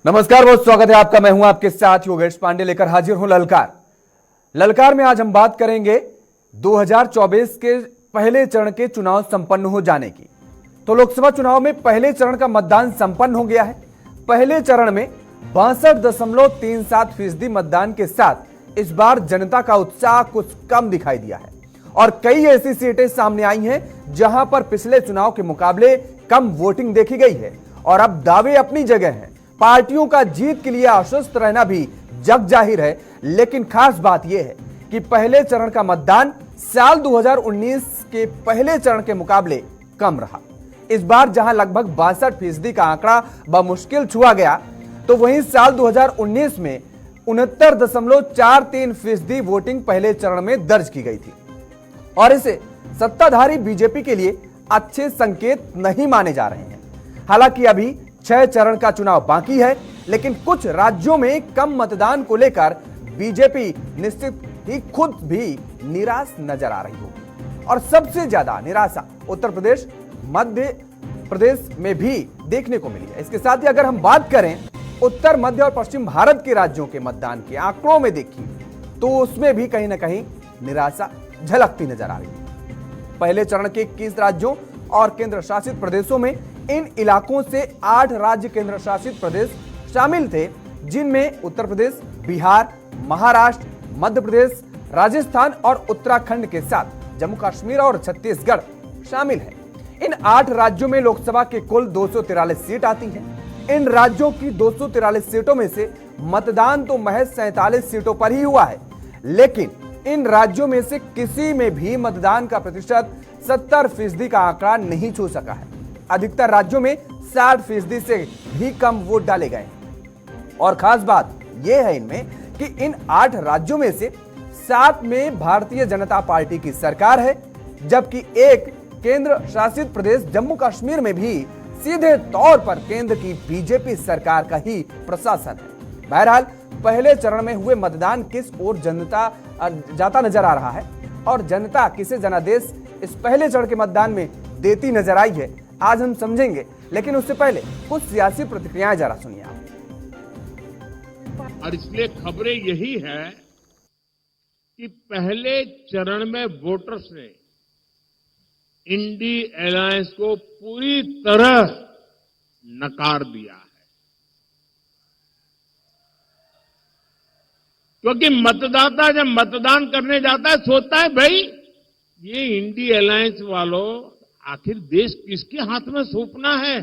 नमस्कार, बहुत स्वागत है आपका। मैं हूं आपके साथ योगेश पांडे, लेकर हाजिर हूं ललकार में आज हम बात करेंगे 2024 के पहले चरण के चुनाव संपन्न हो जाने की। तो लोकसभा चुनाव में पहले चरण का मतदान संपन्न हो गया है। पहले चरण में 62.37% मतदान के साथ इस बार जनता का उत्साह कुछ कम दिखाई दिया है और कई ऐसी सीटें सामने आई हैं जहां पर पिछले चुनाव के मुकाबले कम वोटिंग देखी गई है। और अब दावे अपनी जगह हैं, पार्टियों का जीत के लिए आश्वस्त रहना भी जग जाहिर है, लेकिन खास बात यह है कि पहले चरण का मतदान साल 2019 के पहले चरण के मुकाबले कम रहा। इस बार जहां लगभग 62% का आंकड़ा बमुश्किल छुआ गया, तो वहीं साल 2019 में 69.43% वोटिंग पहले चरण में दर्ज की गई थी और इसे सत्ताधारी बीजेपी के लिए अच्छे संकेत नहीं माने जा रहे हैं। हालांकि अभी 6 चरण का चुनाव बाकी है, लेकिन कुछ राज्यों में कम मतदान को लेकर बीजेपी निश्चित ही खुद भी निराश नजर आ रही होगी और सबसे ज्यादा निराशा उत्तर प्रदेश, मध्य प्रदेश में भी देखने को मिली है। इसके साथ ही अगर हम बात करें उत्तर, मध्य और पश्चिम भारत के राज्यों के मतदान के आंकड़ों में देखिए, तो उसमें भी कहीं ना कहीं निराशा झलकती नजर आ रही है। पहले चरण के 21 राज्यों और केंद्र शासित प्रदेशों में इन इलाकों से 8 राज्य केंद्र शासित प्रदेश शामिल थे, जिनमें उत्तर प्रदेश, बिहार, महाराष्ट्र, मध्य प्रदेश, राजस्थान और उत्तराखंड के साथ जम्मू कश्मीर और छत्तीसगढ़ शामिल है। इन 8 राज्यों में लोकसभा के कुल 243 सीट आती हैं। इन राज्यों की 243 सीटों में से मतदान तो महज 47 सीटों पर ही हुआ है, लेकिन इन राज्यों में से किसी में भी मतदान का प्रतिशत 70% का आंकड़ा नहीं छू सका है। अधिकतर राज्यों में 60% से भी कम वोट डाले गए और खास बात यह है इनमें कि इन 8 राज्यों में से 7 में भारतीय जनता पार्टी की सरकार है, जबकि एक केंद्र शासित प्रदेश जम्मू कश्मीर में भी सीधे तौर पर केंद्र की बीजेपी सरकार का ही प्रशासन है। बहरहाल पहले चरण में हुए मतदान किस ओर जनता जाता नजर आ रहा है और जनता किसे जनादेश इस पहले चरण के मतदान में देती नजर आई है, आज हम समझेंगे। लेकिन उससे पहले कुछ सियासी प्रतिक्रियाएं जरा सुनिए आप। और इसलिए खबरें यही है कि पहले चरण में वोटर्स ने इंडी अलायंस को पूरी तरह नकार दिया है, क्योंकि मतदाता जब मतदान करने जाता है सोचता है भाई ये इंडी अलायंस वालों आखिर देश किसके हाथ में सौंपना है,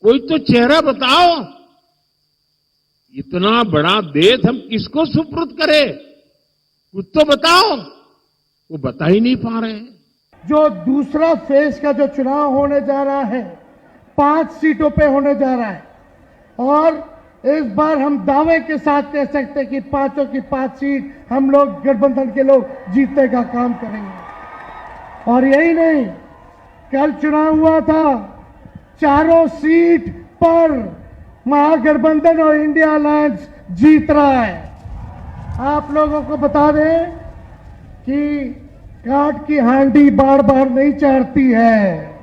कोई तो चेहरा बताओ। इतना बड़ा देश हम किसको सुपुर्द करें, कुछ तो बताओ। वो बता ही नहीं पा रहे हैं। जो दूसरा फेज का जो चुनाव होने जा रहा है 5 सीटों पे होने जा रहा है और इस बार हम दावे के साथ कह सकते हैं कि 5 की 5 सीट हम लोग गठबंधन के लोग जीतने का काम करेंगे। और यही नहीं, कल चुनाव हुआ था, चारों सीट पर महागठबंधन और इंडिया अलायंस जीत रहा है। आप लोगों को बता दें कि काट की हांडी बार बार नहीं चढ़ती है।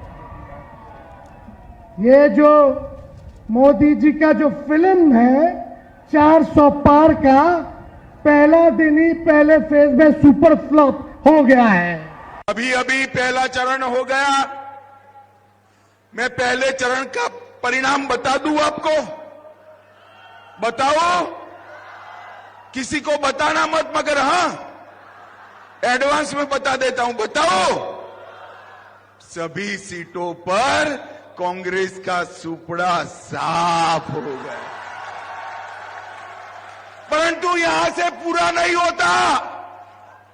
ये जो मोदी जी का जो फिल्म है 400 पार का, पहला दिन ही पहले फेज में सुपर फ्लॉप हो गया है। अभी अभी पहला चरण हो गया। मैं पहले चरण का परिणाम बता दूं आपको, बताओ। किसी को बताना मत, मगर हां एडवांस में बता देता हूं, बताओ। सभी सीटों पर कांग्रेस का सुपड़ा साफ हो गया, परंतु यहां से पूरा नहीं होता।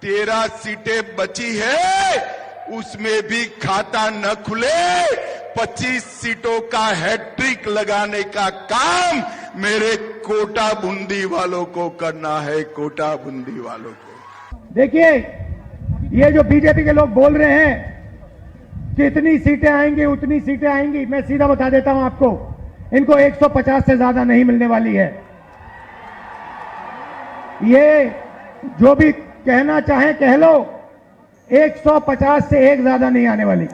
13 सीटें बची है, उसमें भी खाता न खुले। 25 सीटों का हैट्रिक लगाने का काम मेरे कोटा बूंदी वालों को करना है, कोटा बूंदी वालों को। देखिए, ये जो बीजेपी के लोग बोल रहे हैं कि इतनी सीटें आएंगी उतनी सीटें आएंगी, मैं सीधा बता देता हूं आपको, इनको 150 से ज्यादा नहीं मिलने वाली है। ये जो भी कहना चाहे कह लो, 150 से एक ज्यादा नहीं आने वाली।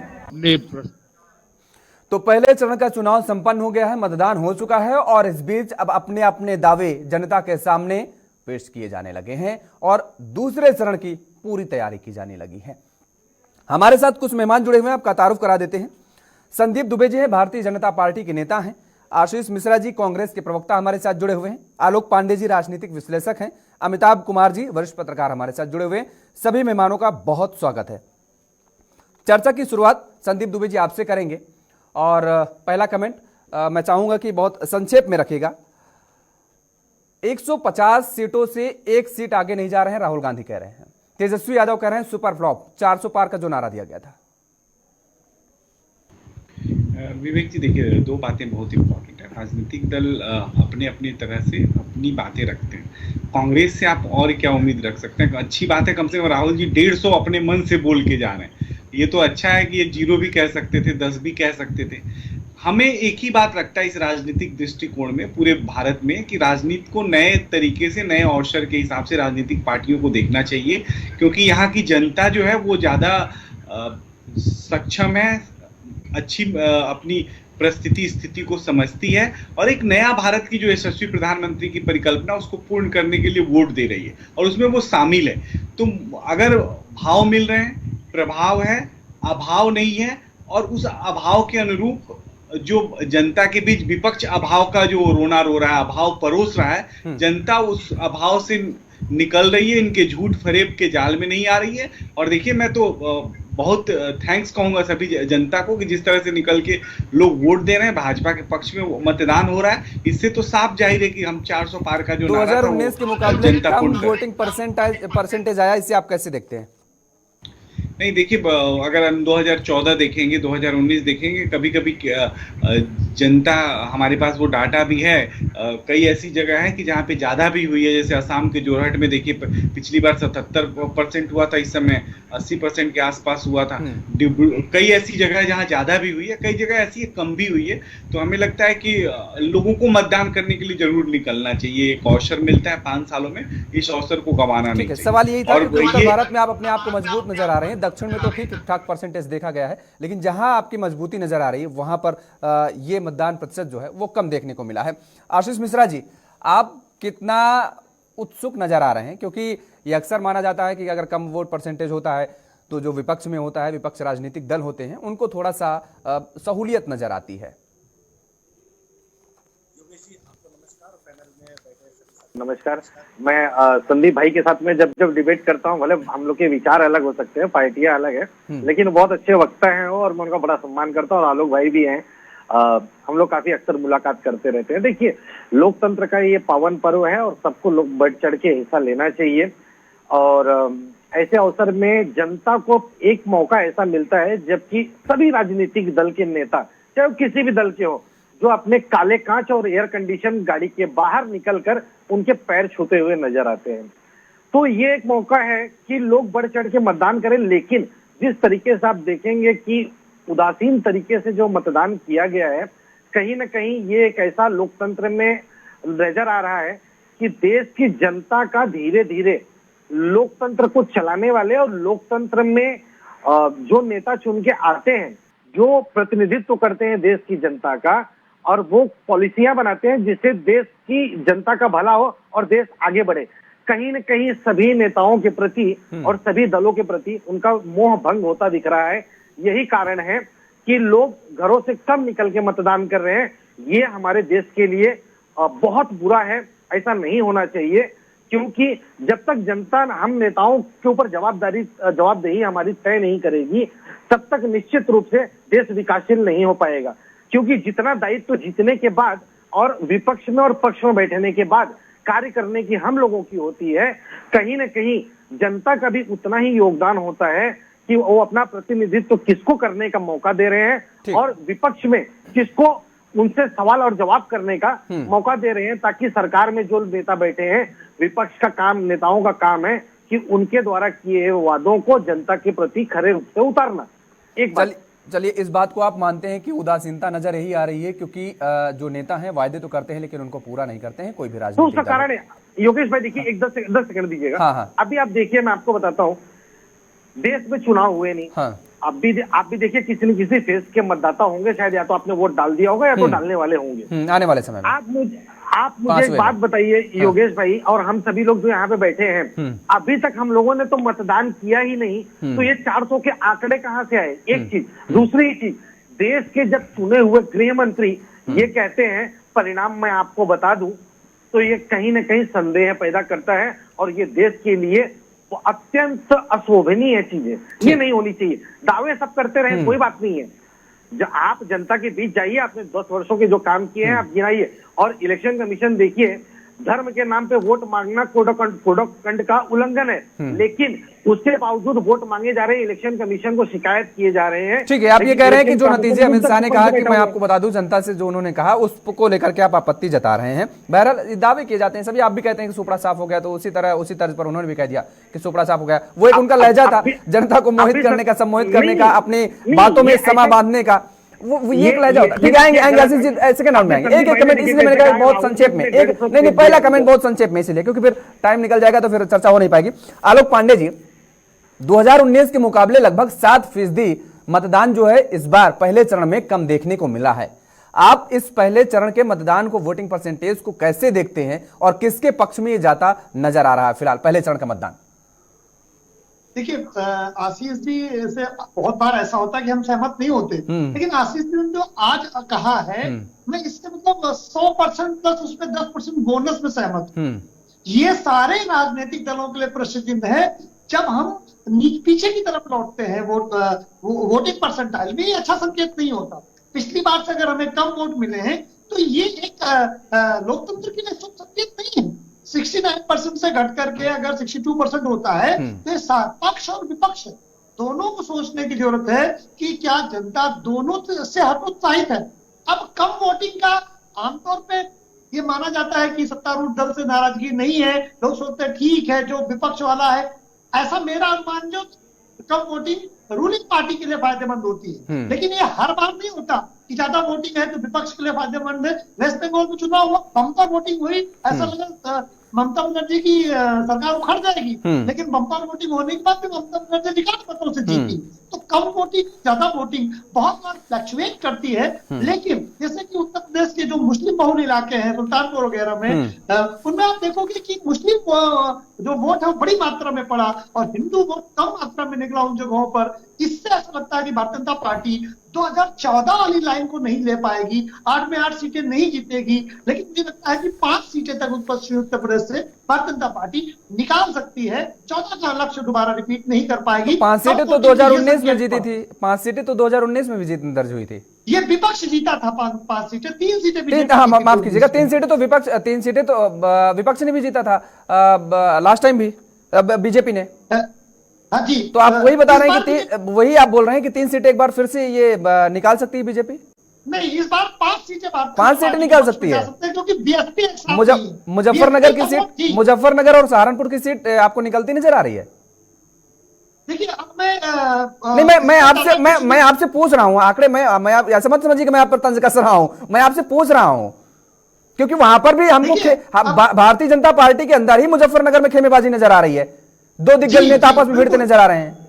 तो पहले चरण का चुनाव संपन्न हो गया है, मतदान हो चुका है और इस बीच अब अपने अपने दावे जनता के सामने पेश किए जाने लगे हैं और दूसरे चरण की पूरी तैयारी की जाने लगी है। हमारे साथ कुछ मेहमान जुड़े हुए हैं, आपका तारुफ करा देते हैं। संदीप दुबे जी हैं, भारतीय जनता पार्टी के नेता हैं। आशीष मिश्रा जी कांग्रेस के प्रवक्ता हमारे साथ जुड़े हुए हैं। आलोक पांडे जी राजनीतिक विश्लेषक हैं। अमिताभ कुमार जी वरिष्ठ पत्रकार हमारे साथ जुड़े हुए हैं। सभी मेहमानों का बहुत स्वागत है। चर्चा की शुरुआत संदीप दुबे जी आपसे करेंगे और पहला कमेंट मैं चाहूंगा कि बहुत संक्षेप में रखिएगा। 150 सीटों से एक सीट आगे नहीं जा रहे हैं, राहुल गांधी कह रहे हैं। तेजस्वी यादव कह रहे हैं सुपर फ्लॉप, 400 पार का जो नारा दिया गया था। विवेक जी देखिए, दो बातें बहुत इंपॉर्टेंट है। राजनीतिक दल अपने अपनी तरह से अपनी बातें रखते हैं। कांग्रेस से आप और क्या उम्मीद रख सकते हैं? अच्छी बात है, कम से कम राहुल जी 150 अपने मन से बोल के जा रहे हैं। ये तो अच्छा है कि ये 0 भी कह सकते थे, 10 भी कह सकते थे। हमें एक ही बात लगता है इस राजनीतिक दृष्टिकोण में पूरे भारत में कि राजनीति को नए तरीके से, नए अवसर के हिसाब से राजनीतिक पार्टियों को देखना चाहिए, क्योंकि यहाँ की जनता जो है वो ज़्यादा सक्षम है, अच्छी अपनी परिस्थिति स्थिति को समझती है और एक नया भारत की जो यशस्वी प्रधानमंत्री की परिकल्पना उसको पूर्ण करने के लिए वोट दे रही है और उसमें वो शामिल है। तो अगर भाव मिल रहे हैं, प्रभाव है, अभाव नहीं है और उस अभाव के अनुरूप जो जनता के बीच विपक्ष अभाव का जो रोना रो रहा है, अभाव परोस रहा है, जनता उस अभाव से निकल रही है, इनके झूठ फरेब के जाल में नहीं आ रही है। और देखिए, मैं तो बहुत थैंक्स कहूंगा सभी जनता को कि जिस तरह से निकल के लोग वोट दे रहे हैं, भाजपा के पक्ष में मतदान हो रहा है। इससे तो साफ जाहिर है कि हम 400 पार का जो 2019 के मुकाबले कम वोटिंग परसेंटेज आया, इसे आप कैसे देखते हैं? नहीं देखिए, अगर हम 2014 देखेंगे, 2019 देखेंगे, कभी कभी जनता, हमारे पास वो डाटा भी है, कई ऐसी जगह है कि जहाँ पे ज़्यादा भी हुई है। जैसे असम के जोरहट में देखिए, पिछली बार 77% हुआ था, इस समय 80% के आसपास हुआ था। कई ऐसी जगह है जहाँ ज़्यादा भी हुई है, कई जगह ऐसी है कम भी हुई है। तो हमें लगता है कि लोगों को मतदान करने के लिए जरूर निकलना चाहिए। एक अवसर मिलता है 5 सालों में, इस अवसर को गंवाना नहीं चाहिए। सवाल यही था कि उत्तर भारत में आप अपने आप को मजबूत नजर आ रहे हैं, दक्षिण में तो ठीक ठाक परसेंटेज देखा गया है, लेकिन जहां आपकी मजबूती नजर आ रही है वहां पर ये मतदान प्रतिशत जो है वो कम देखने को मिला है। आशीष मिश्रा जी, आप कितना उत्सुक नजर आ रहे हैं? क्योंकि ये अक्सर माना जाता है कि अगर कम वोट परसेंटेज होता है तो जो विपक्ष में होता है, विपक्ष राजनीतिक दल होते हैं, उनको थोड़ा सा सहूलियत नजर आती है। नमस्कार। मैं संदीप भाई के साथ में जब डिबेट करता हूँ, भले हम लोग के विचार अलग हो सकते हैं, पार्टियां अलग है, लेकिन बहुत अच्छे वक्ता हैं और मैं उनका बड़ा सम्मान करता हूँ। और आलोक भाई भी हैं, हम लोग काफी अक्सर मुलाकात करते रहते हैं। देखिए, लोकतंत्र का ये पावन पर्व है और सबको लोग बढ़ चढ़ के हिस्सा लेना चाहिए। और ऐसे अवसर में जनता को एक मौका ऐसा मिलता है जबकि सभी राजनीतिक दल के नेता, चाहे किसी भी दल के हो, जो अपने काले कांच और एयर कंडीशन गाड़ी के बाहर निकलकर उनके पैर छूते हुए नजर आते हैं। तो ये एक मौका है कि लोग बढ़ चढ़ के मतदान करें। लेकिन जिस तरीके से आप देखेंगे कि उदासीन तरीके से जो मतदान किया गया है, कहीं ना कहीं ये एक ऐसा लोकतंत्र में नजर आ रहा है कि देश की जनता का धीरे धीरे लोकतंत्र को चलाने वाले और लोकतंत्र में जो नेता चुन के आते हैं, जो प्रतिनिधित्व करते हैं देश की जनता का, और वो पॉलिसियां बनाते हैं जिससे देश की जनता का भला हो और देश आगे बढ़े, कहीं न कहीं सभी नेताओं के प्रति और सभी दलों के प्रति उनका मोह भंग होता दिख रहा है। यही कारण है कि लोग घरों से कम निकल के मतदान कर रहे हैं। ये हमारे देश के लिए बहुत बुरा है, ऐसा नहीं होना चाहिए। क्योंकि जब तक जनता हम नेताओं के ऊपर जवाबदेही हमारी तय नहीं करेगी, तब तक निश्चित रूप से देश विकासशील नहीं हो पाएगा। क्योंकि जितना दायित्व जीतने के बाद और विपक्ष में और पक्ष में बैठने के बाद कार्य करने की हम लोगों की होती है, कहीं न कहीं जनता का भी उतना ही योगदान होता है कि वो अपना प्रतिनिधित्व किसको करने का मौका दे रहे हैं और विपक्ष में किसको उनसे सवाल और जवाब करने का मौका दे रहे हैं, ताकि सरकार में जो नेता बैठे हैं, विपक्ष का काम, नेताओं का काम है कि उनके द्वारा किए वादों को जनता के प्रति खरे रूप से उतारना। एक बात, चलिए, इस बात को आप मानते हैं कि उदासीनता नजर यही आ रही है क्योंकि जो नेता हैं वायदे तो करते हैं लेकिन उनको पूरा नहीं करते हैं, कोई भी राजनीतिक तो उसका कारण है। योगेश भाई देखिए, एक 10 सेकंड दीजिएगा। हाँ। अभी आप देखिए, मैं आपको बताता हूँ, देश में चुनाव हुए नहीं, आप भी देखिए, किसी न किसी फेस के मतदाता होंगे शायद, या तो आपने वोट डाल दिया होगा या तो डालने वाले होंगे आने वाले समय में। आप मुझे एक बात बताइए योगेश भाई, और हम सभी लोग जो यहाँ पे बैठे हैं, अभी तक हम लोगों ने तो मतदान किया ही नहीं, तो ये 400 के आंकड़े कहाँ से आए? एक चीज। दूसरी चीज, देश के जब चुने हुए गृह मंत्री ये कहते हैं परिणाम मैं आपको बता दूं, तो ये कहीं ना कहीं संदेह पैदा करता है, और ये देश के लिए वो अत्यंत अशोभनीय चीज है। ये नहीं होनी चाहिए। दावे सब करते रहे, कोई बात नहीं है। जब आप जनता के बीच जाइए, आपने 10 वर्षों के जो काम किए हैं आप गिनाइए, और इलेक्शन कमीशन देखिए, धर्म के नाम पे वोट मांगना कोड ऑफ कंडक्ट का उल्लंघन है, लेकिन उसके बावजूद वोट मांगे जा रहे हैं, इलेक्शन कमीशन को शिकायत किए जा रहे हैं। ठीक है, आप ये कह रहे हैं कि जो नतीजे अमित शाह ने कहा कि मैं आपको बता दूं, जनता से जो उन्होंने कहा उसको लेकर के आप आपत्ति जता रहे हैं। बहरहाल दावे किए जाते हैं सभी, आप भी कहते हैं कि सुपड़ा साफ हो गया, तो उसी तर्ज पर उन्होंने भी कह दिया कि सुपड़ा साफ हो गया। वो एक उनका लहजा था, जनता को मोहित करने का, सम्मोहित करने का, अपनी बातों में समा बांधने का, वो ये एक लहजा होता है। ठीक है, आएंगे सेकंड राउंड में आएंगे। एक कमेंट इसलिए मैंने कहा बहुत संक्षेप में, एक नहीं पहला कमेंट बहुत संक्षेप में इसलिए क्योंकि फिर टाइम निकल जाएगा तो फिर चर्चा हो नहीं पाएगी। आलोक पांडे जी, 2019 के मुकाबले लगभग 7% मतदान जो है इस बार पहले चरण में कम देखने को मिला है। आप इस पहले चरण के मतदान को, वोटिंग परसेंटेज को कैसे देखते हैं और किसके पक्ष में ये जाता नजर आ रहा है फिलहाल पहले चरण का मतदान? देखिए आशीष जी से बहुत बार ऐसा होता है कि हम सहमत नहीं होते, लेकिन आशीष जी ने जो आज कहा है मैं इससे मतलब 100% प्लस उसमें 10% बोनस में सहमत हूँ। ये सारे राजनीतिक दलों के लिए प्रसिद्ध है। जब हम पीछे की तरफ लौटते हैं वोटिंग परसेंटाइल में, ये अच्छा संकेत नहीं होता। पिछली बार से अगर हमें कम वोट मिले हैं तो ये एक लोकतंत्र के लिए शुभ संकेत नहीं है। 69% से घट करके अगर 62% होता है तो ये पक्ष और विपक्ष दोनों को सोचने की जरूरत है कि क्या जनता दोनों से हतोत्साहित है। अब कम वोटिंग का आमतौर पे ये माना जाता है कि सत्तारूढ़ दल से नाराजगी नहीं है, लोग सोचते हैं ठीक है जो विपक्ष वाला है। ऐसा मेरा अनुमान, जो कम वोटिंग रूलिंग पार्टी के लिए फायदेमंद होती है, लेकिन ये हर बार नहीं होता कि ज्यादा वोटिंग है तो विपक्ष के लिए फायदेमंद है। वेस्ट बंगाल में चुनाव हुआ, बम्पर वोटिंग हुई, ऐसा लगा ममता बनर्जी की सरकार उखड़ जाएगी, लेकिन बम्पर वोटिंग होने के बाद भी ममता बनर्जी रिकॉर्ड मतों से जीती। तो कम वोटिंग ज्यादा वोटिंग बहुत बार फ्लक्चुएट करती है, लेकिन जैसे कि उत्तर प्रदेश के जो मुस्लिम बहुल इलाके हैं, सुल्तानपुर वगैरह में, उनमें आप देखोगे कि मुस्लिम जो वोट है वो बड़ी मात्रा में पड़ा और हिंदू वोट कम मात्रा में निकला उन जगहों पर। इससे ऐसा लगता है कि भारतीय जनता पार्टी 2014 वाली लाइन को नहीं ले पाएगी, 8 में 8 सीटें नहीं जीतेगी, लेकिन मुझे लगता है कि 5 सीटें तक पश्चिमी उत्तर प्रदेश से भारतीय जनता पार्टी निकाल सकती है। 14 का लक्ष्य दोबारा रिपीट नहीं कर पाएगी। 5 सीटें तो 2019 में जीती थी, 5 सीटें तो 2019 में भी जीत दर्ज हुई थी। ये विपक्ष जीता था 5 सीटें, 3 सीटें हाँ माफ कीजिएगा, 3 सीटें तो विपक्ष, 3 सीटें तो विपक्ष ने भी जीता था लास्ट टाइम भी बीजेपी ने। हाँ जी, तो आप वही बता रहे हैं कि वही आप बोल रहे हैं कि 3 सीटें एक बार फिर से ये निकाल सकती है बीजेपी? नहीं, इस बार 5 सीटें 5 सीटें निकाल सकती है, क्योंकि बीएसपी मुजफ्फरनगर की सीट, मुजफ्फरनगर और सहारनपुर की सीट आपको निकलती नजर आ रही है? देखिए अब मैं आपसे पूछ रहा हूं आंकड़े, मैं आप ऐसा मत समझिए कि मैं आप पर तंज कस रहा हूं, मैं आपसे पूछ रहा हूं क्योंकि वहां पर भी हमको भारतीय जनता पार्टी के अंदर ही मुजफ्फरनगर में खेमेबाजी नजर आ रही है, 2 दिग्गज नेता आपस में भिड़ते नजर आ रहे हैं।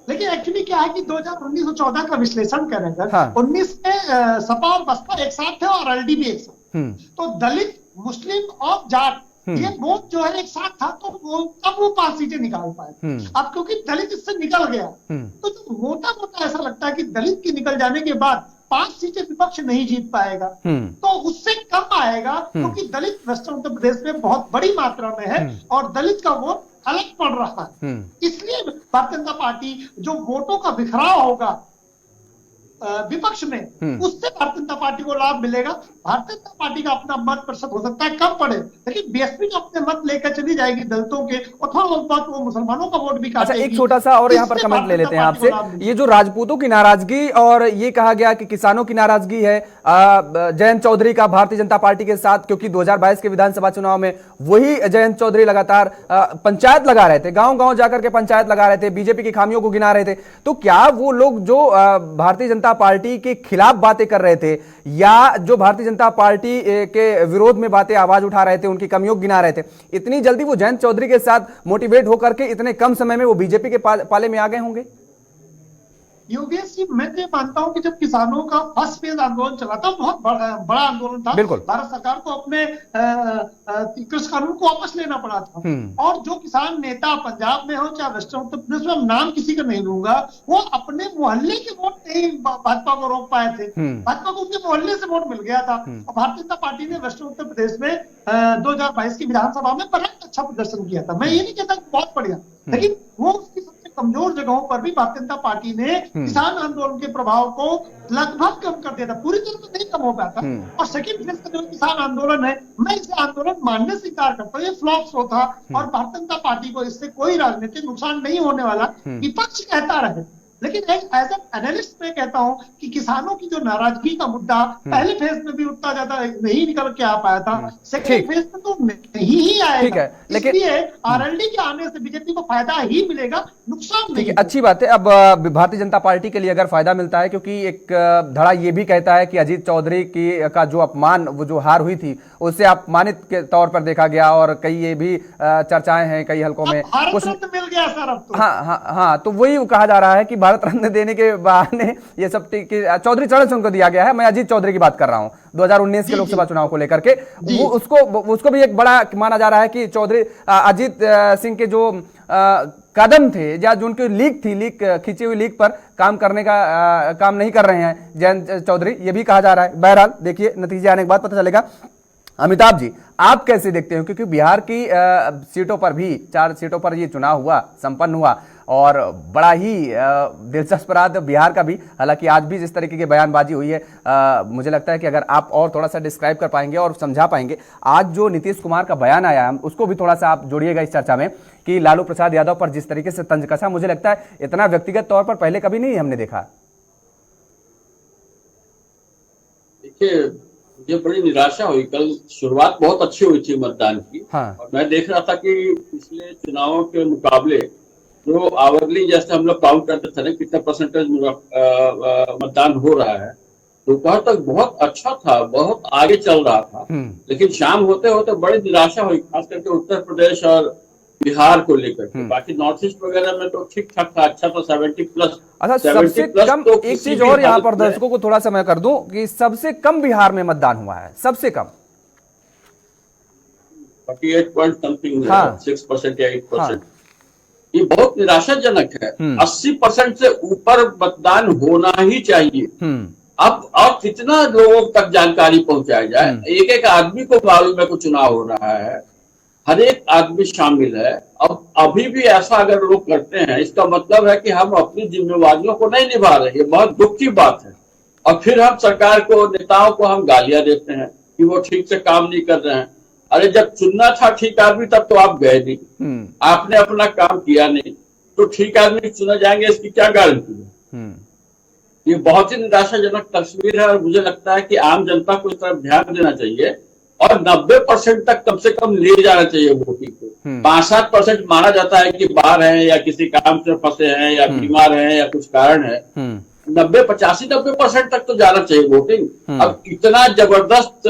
लेकिन एक्चुअली क्या है कि 2019 और 14 का विश्लेषण करें, 19 में सपा और बसपा एक साथ थे और एलडी भी एक साथ, तो दलित, मुस्लिम और जाट ये वोट जो है एक साथ था, तो वो 5 सीटें निकाल पाए। अब क्योंकि दलित इससे निकल गया, तो मोटा मोटा ऐसा लगता है कि दलित के निकल जाने के बाद 5 सीटें विपक्ष नहीं जीत पाएगा, तो उससे कम आएगा, क्योंकि दलित वेस्टर्न उत्तर प्रदेश में बहुत बड़ी मात्रा में है और दलित का वोट अलग पड़ रहा है। इसलिए भारतीय जनता पार्टी जो वोटों का बिखराव होगा विपक्ष में, उससे भारतीय जनता पार्टी को लाभ मिलेगा। भारतीय जनता पार्टी का अपना मत प्रतिशत हो सकता है कम पड़े, लेकिन बीएसपी तो अपने मत लेकर चली जाएगी दलितों के, और थोड़ा बहुत वो मुसलमानों का वोट भी काटेगी। अच्छा, एक छोटा सा और यहाँ पर कमेंट ले लेते हैं आपसे। ये जो राजपूतों की नाराजगी और ये कहा गया कि किसानों की नाराजगी है जयंत चौधरी का भारतीय जनता पार्टी के साथ, क्योंकि 2022 के विधानसभा चुनाव में वही जयंत चौधरी लगातार पंचायत लगा रहे थे, गांव-गांव जाकर के पंचायत लगा रहे थे, बीजेपी की खामियों को गिना रहे थे। तो क्या वो लोग जो भारतीय जनता पार्टी के खिलाफ बातें कर रहे थे या जो भारतीय जनता पार्टी के विरोध में बातें, आवाज उठा रहे थे, उनकी कमियों को गिना रहे थे, इतनी जल्दी वो जयंत चौधरी के साथ मोटिवेट होकर के इतने कम समय में वो बीजेपी के पाले में आ गए होंगे? योगेश जी, मैं तो ये मानता हूं कि जब किसानों का फर्स्ट फेज आंदोलन चला था, बहुत बड़ा आंदोलन था। भारत सरकार को अपने कृषि कानून को वापस लेना पड़ा था। और जो किसान नेता पंजाब में हो चाहे वेस्टर्न उत्तर प्रदेश में, नाम किसी का नहीं लूंगा, वो अपने मोहल्ले के वोट नहीं भाजपा को रोक पाए थे। भाजपा को उनके मोहल्ले से वोट मिल गया था। और भारतीय जनता पार्टी ने वेस्टर्न उत्तर प्रदेश में 2022 की विधानसभा में बड़ा अच्छा प्रदर्शन किया था। मैं ये नहीं कहता बहुत बढ़िया, लेकिन वो उसकी सबसे कमजोर जगहों पर भी भारतीय जनता पार्टी ने किसान आंदोलन के प्रभाव को लगभग कम कर दिया था। पूरी तरह से नहीं कम हो पाया था। और सेकंड फेज का जो किसान आंदोलन है, मैं इसे आंदोलन मानने से इंकार करता हूँ। ये फ्लॉप शो था और भारतीय जनता पार्टी को इससे कोई राजनीतिक नुकसान नहीं होने वाला, विपक्ष कहता रहे। लेकिन एज एन एनालिस्ट मैं कहता हूं कि किसानों की जो नाराजगी का मुद्दा पहले फेज में भी उतना ज्यादा नहीं निकल के आ पाया था, सेकंड फेज में तो नहीं ही आएगा। इसलिए आरएलडी के आने से बीजेपी को फायदा ही मिलेगा, नुकसान नहीं। अच्छी बात है। अब भारतीय जनता पार्टी के लिए अगर फायदा मिलता है, क्योंकि एक धड़ा ये भी कहता है कि अजीत चौधरी का जो अपमान, वो जो हार हुई थी, उससे अपमानित के तौर पर देखा गया। और कई ये भी चर्चाएं हैं कई हलकों में कुछ मिल गया सर अब तो। हाँ, तो वही कहा जा रहा है कि भारत रत्न देने के बहाने ये सब चौधरी चरण सिंह को दिया गया है। मैं अजीत चौधरी की बात कर रहा हूं 2019 के लोकसभा चुनाव को लेकर के। उसको भी एक बड़ा माना जा रहा है कि चौधरी अजीत सिंह के जो कदम थे या जो उनकी लीक खींची हुई लीक पर काम करने का काम नहीं कर रहे हैं जयंत चौधरी, ये भी कहा जा रहा है। बहरहाल देखिए, नतीजे आने के बाद पता चलेगा। अमिताभ जी, आप कैसे देखते हो, क्योंकि बिहार की सीटों पर भी 4 सीटों पर ये चुनाव हुआ, संपन्न हुआ और बड़ा ही दिलचस्प रहा बिहार का भी। हालांकि आज भी जिस तरीके की बयानबाजी हुई है, मुझे लगता है कि अगर आप और थोड़ा सा डिस्क्राइब कर पाएंगे और समझा पाएंगे, आज जो नीतीश कुमार का बयान आया है उसको भी थोड़ा सा आप जोड़िएगा इस चर्चा में, कि लालू प्रसाद यादव पर जिस तरीके से तंज कसा, मुझे लगता है इतना व्यक्तिगत तौर पर पहले कभी नहीं हमने देखा। देखिए, मुझे बड़ी निराशा हुई। कल शुरुआत बहुत अच्छी हुई थी मतदान की। और मैं देख रहा था कि पिछले चुनावों के मुकाबले जो आवरली जैसे हम लोग काउंट करते थे ना, कितना परसेंटेज मतदान हो रहा है, दोपहर तक बहुत अच्छा था, बहुत आगे चल रहा था। लेकिन शाम होते होते बड़ी निराशा हुई, खास करके उत्तर प्रदेश और बिहार को लेकर। बाकी नॉर्थ ईस्ट वगैरह में तो ठीक ठाक था, अच्छा तो 70+। अच्छा, सबसे कम तो एक चीज और यहाँ पर दर्शकों को थोड़ा सा मैं कर दूं कि सबसे कम बिहार में मतदान हुआ है, सबसे कम 48 पॉइंट समथिंग, 6% या 8%। ये बहुत निराशाजनक है। 80% से ऊपर मतदान होना ही चाहिए। अब और कितना लोगों तक जानकारी पहुंचाई जाए, एक एक आदमी को मालूम है कि चुनाव हो रहा है, हर एक आदमी शामिल है। अब अभी भी ऐसा अगर लोग करते हैं, इसका मतलब है कि हम अपनी जिम्मेवारियों को नहीं निभा रहे। ये बहुत दुख की बात है। और फिर हम सरकार को, नेताओं को हम गालियां देते हैं कि वो ठीक से काम नहीं कर रहे हैं। अरे जब चुनना था ठीक आदमी तब तो आप गए नहीं, आपने अपना काम किया नहीं, तो ठीक आदमी चुना जाएंगे इसकी क्या गारंटी है। ये बहुत ही निराशाजनक तस्वीर है। और मुझे लगता है कि आम जनता को इस तरफ ध्यान देना चाहिए और 90% तक कम से कम ले जाना चाहिए वोटिंग को। 5-7% माना जाता है कि बाहर हैं या किसी काम से फंसे हैं या बीमार हैं या कुछ कारण है। 90% तक तो जाना चाहिए वोटिंग। अब इतना जबरदस्त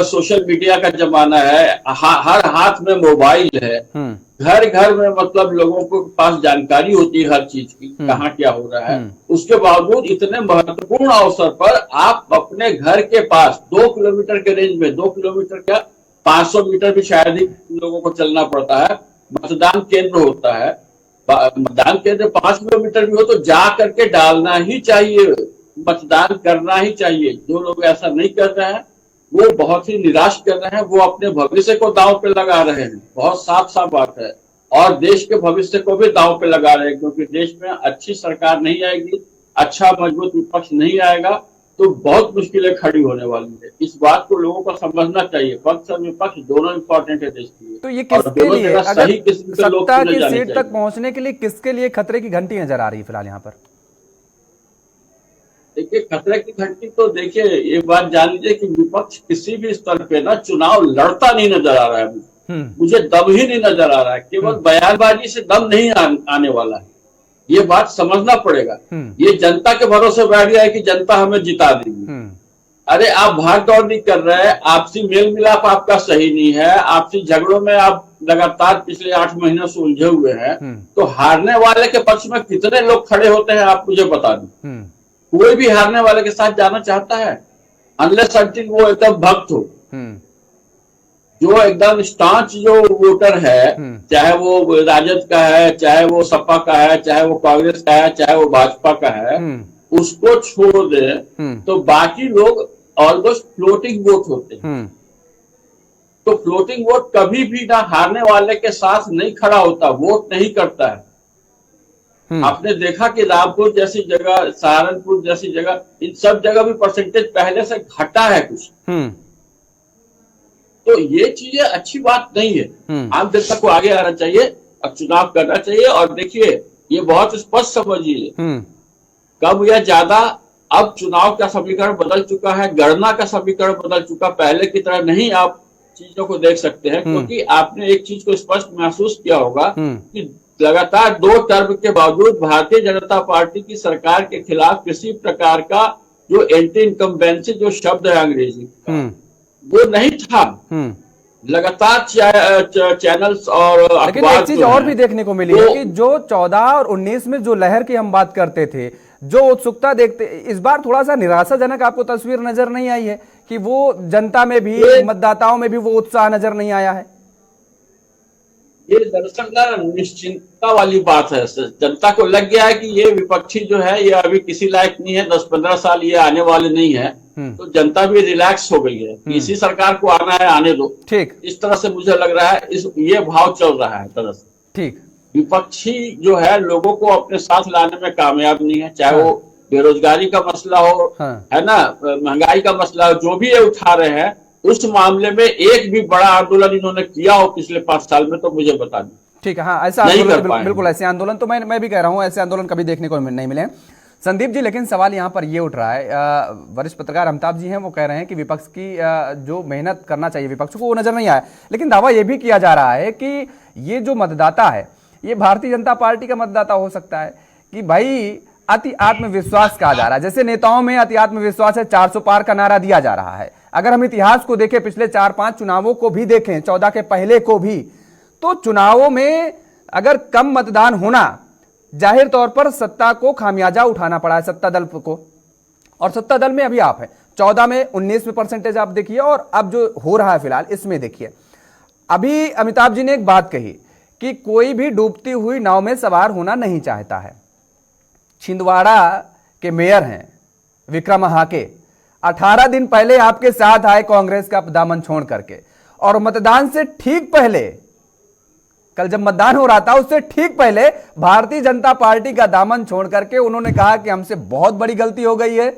सोशल मीडिया का जमाना है, हर हाथ में मोबाइल है, घर घर में मतलब लोगों को पास जानकारी होती है हर चीज की, कहाँ क्या हो रहा है। उसके बावजूद इतने महत्वपूर्ण अवसर पर आप अपने घर के पास 2 किलोमीटर के रेंज में, 2 किलोमीटर क्या 500 मीटर भी शायद ही लोगों को चलना पड़ता है, मतदान केंद्र होता है। मतदान केंद्र 5 किलोमीटर भी हो तो जा करके डालना ही चाहिए, मतदान करना ही चाहिए। जो लोग ऐसा नहीं कर रहे हैं वो बहुत ही निराश कर रहे हैं, वो अपने भविष्य को दांव पे लगा रहे हैं। बहुत साफ साफ बात है। और देश के भविष्य को भी दांव पे लगा रहे हैं, क्योंकि देश में अच्छी सरकार नहीं आएगी, अच्छा मजबूत विपक्ष नहीं आएगा तो बहुत मुश्किलें खड़ी होने वाली है। इस बात को लोगों को समझना चाहिए। पक्ष और विपक्ष दोनों इंपॉर्टेंट है देश के लिए। तो ये किसके लिए, अगर सत्ता की सीट तक पहुंचने के लिए किसके लिए खतरे की घंटी नजर आ रही है फिलहाल यहाँ पर? देखिए, खतरे की घंटी तो देखिए, ये बात जान लीजिए कि विपक्ष किसी भी स्तर पे ना चुनाव लड़ता नहीं नजर आ रहा है। मुझे दम ही नहीं नजर आ रहा है। केवल बयानबाजी से दम नहीं आने वाला है, ये बात समझना पड़ेगा। ये जनता के भरोसे बैठ गया है कि जनता हमें जिता देगी। अरे आप भाग दौड़ नहीं कर रहे हैं, आपसी मेल मिलाप आपका सही नहीं है, आपसी झगड़ों में आप लगातार पिछले 8 महीनों से उलझे हुए हैं, तो हारने वाले के पक्ष में कितने लोग खड़े होते हैं आप मुझे बता दें। कोई भी हारने वाले के साथ जाना चाहता है, अनलेस अनटिल वो एकदम भक्त हो, जो एकदम स्टांच जो वोटर है, चाहे वो राजद का है, चाहे वो सपा का है, चाहे वो कांग्रेस का है, चाहे वो भाजपा का है, उसको छोड़ दे तो बाकी लोग ऑलमोस्ट फ्लोटिंग वोट होते हैं। तो फ्लोटिंग वोट कभी भी ना हारने वाले के साथ नहीं खड़ा होता, वोट नहीं करता है। आपने देखा कि रामपुर जैसी जगह, सहारनपुर जैसी जगह, इन सब जगह भी परसेंटेज पहले से घटा है कुछ। तो ये चीजें अच्छी बात नहीं है। आम जनता को आगे आना चाहिए और चुनाव करना चाहिए। और देखिए, ये बहुत स्पष्ट समझिए, कम या ज्यादा अब चुनाव का समीकरण बदल चुका है, गणना का समीकरण बदल चुका। पहले की तरह नहीं आप चीजों को देख सकते हैं, क्योंकि आपने एक चीज को स्पष्ट महसूस किया होगा कि लगातार 2 टर्म के बावजूद भारतीय जनता पार्टी की सरकार के खिलाफ किसी प्रकार का जो एंटी इनकम्बेंसी जो शब्द है अंग्रेजी वो नहीं था। लगातार चैनल्स और लेकिन एक चीज और भी देखने को मिली है कि जो 14 और 19 में जो लहर की हम बात करते थे, जो उत्सुकता देखते, इस बार थोड़ा सा निराशाजनक आपको तस्वीर नजर नहीं आई है कि वो जनता में भी, मतदाताओं में भी वो उत्साह नजर नहीं आया है? ये दरअसल निश्चिंतता वाली बात है। जनता को लग गया है कि ये विपक्षी जो है ये अभी किसी लायक नहीं है, 10-15 साल ये आने वाले नहीं है। तो जनता भी रिलैक्स हो गई है, इसी सरकार को आना है, आने दो। ठीक, इस तरह से मुझे लग रहा है ये भाव चल रहा है दरअसल। ठीक, विपक्षी जो है लोगों को अपने साथ लाने में कामयाब नहीं है, चाहे वो बेरोजगारी का मसला हो, है ना, महंगाई का मसला हो, जो भी ये उठा रहे हैं, उस मामले में एक भी बड़ा आंदोलन इन्होंने किया हो पिछले 5 साल में तो मुझे बता दें। ठीक है, हाँ, ऐसा आंदोलन, बिल्कुल ऐसे आंदोलन तो मैं भी कह रहा हूँ, ऐसे आंदोलन कभी देखने को नहीं मिले संदीप जी। लेकिन सवाल यहाँ पर ये उठ रहा है, वरिष्ठ पत्रकार अमिताभ जी हैं, वो कह रहे हैं कि विपक्ष की जो मेहनत करना चाहिए विपक्ष को वो नजर नहीं आया। लेकिन दावा ये भी किया जा रहा है कि ये जो मतदाता है ये भारतीय जनता पार्टी का मतदाता हो सकता है कि भाई अति आत्मविश्वास कहा जा रहा है, जैसे नेताओं में अति आत्मविश्वास है, 400 पार का नारा दिया जा रहा है। अगर हम इतिहास को देखें, पिछले 4-5 चुनावों को भी देखें, 14 के पहले को भी, तो चुनावों में अगर कम मतदान होना, जाहिर तौर पर सत्ता को खामियाजा उठाना पड़ा है, सत्ता दल को। और सत्ता दल में अभी आप है 14 में 19 में परसेंटेज आप देखिए, और अब जो हो रहा है फिलहाल इसमें देखिए। अभी अमिताभ जी ने एक बात कही कि कोई भी डूबती हुई नाव में सवार होना नहीं चाहता है। छिंदवाड़ा के मेयर हैं विक्रम हाके, 18 दिन पहले आपके साथ आए कांग्रेस का दामन छोड़ करके, और मतदान से ठीक पहले, कल जब मतदान हो रहा था उससे ठीक पहले भारतीय जनता पार्टी का दामन छोड़ करके उन्होंने कहा कि हमसे बहुत बड़ी गलती हो गई है,